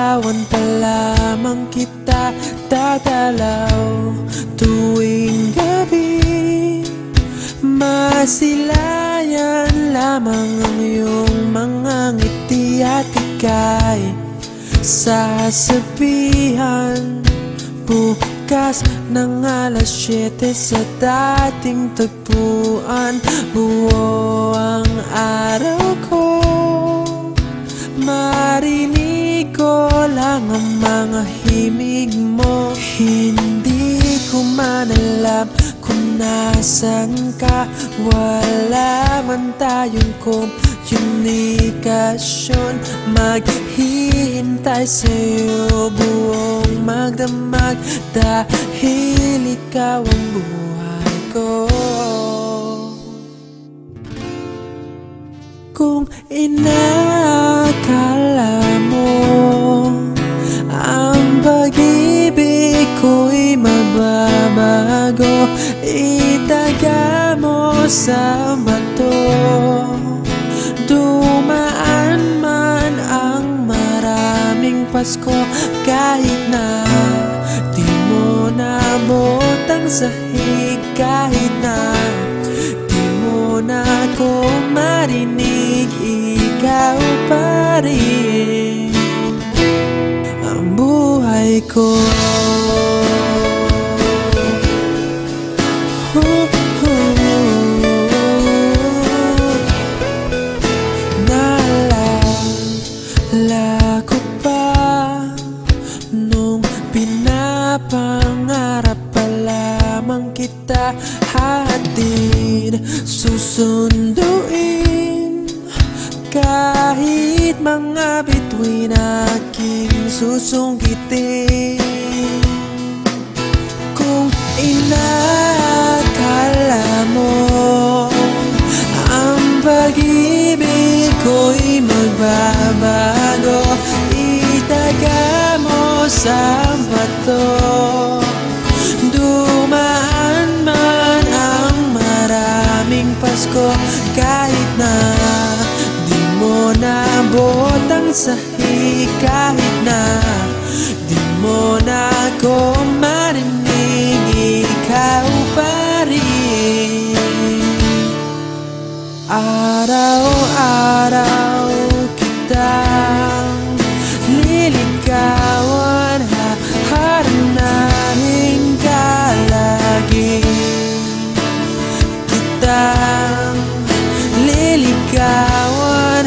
Liligawan pa lamang kita, dadalaw tuwing gabi. Masilayan lamang ang iyong mga ngiti at ika'y sasabihan bukas ng alas 7 sa dating tagpuan. Buo ang araw ko, marinig ko lang ang mga himig mo. Hindi ko man alam kung nasan ka, wala man tayong komunikasyon. Maghihintay sa'yo buong magdamag, dahil ikaw ang buhay ko. Kung inakala mo ang pag-ibig ko'y magbabago, itaga mo sa bato. Dumaan man ang maraming Pasko, kahit na di mo nabot ang sahig, kahit na di mo na ako marinig, ikaw pa rin ang buhay ko. Naalala ko pa nung pinapangarap pa lamang kita, hatid susunduin kahit mga bituin aking susungkitin. Kung inakala mo ang pag-ibig ko'y magbabago, itaga mo sa bato. Dumaan man ang maraming Pasko, kahit na di mo nabot ang sahig, kahit na di mo na ako marinig, ikaw pa rin. Araw-araw kitang liligawan, haharanahin ka lagi. Kitang liligawan,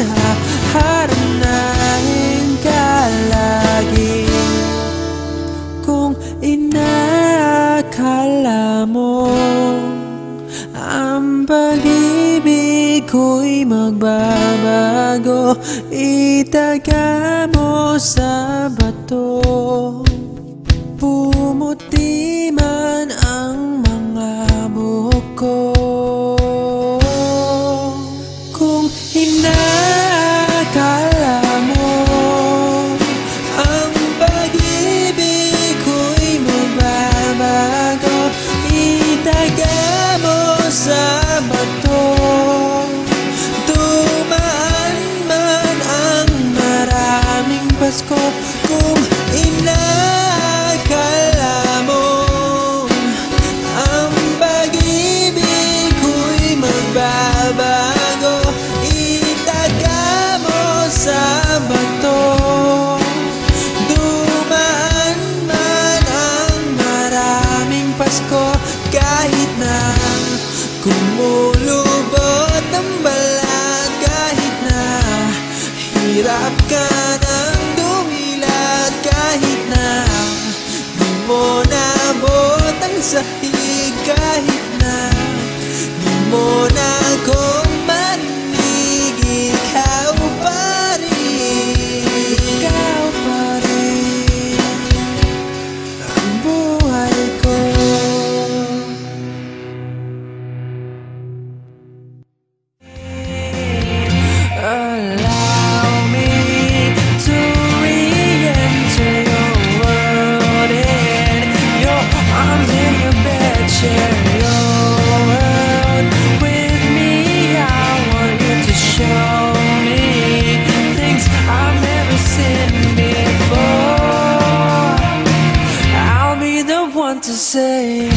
haharanahin ka lagi. Kung inakala mo ang pag-ibig ko'y magbabago, itaga mo sa bato. Pumuti man ang mga buhok ko. Kung inakala mo ang pag-ibig ko'y magbabago, itaga mo sa bato. Dumaan man ang maraming Pasko, kung inakala mo ang pag-ibig ko'y magbabago, itaga mo sa bato. Dumaan man ang maraming Pasko, kahit na kumulubot ang balat, kahit na hirap ka ng dumilat, kahit na di mo nabot ang sahig, kahit na di mo na ako marinig, ikaw pa rin, ikaw pa rin ang buhay ko. Allow me to re-enter your world, in your arms, in your bed, share your world with me. to say.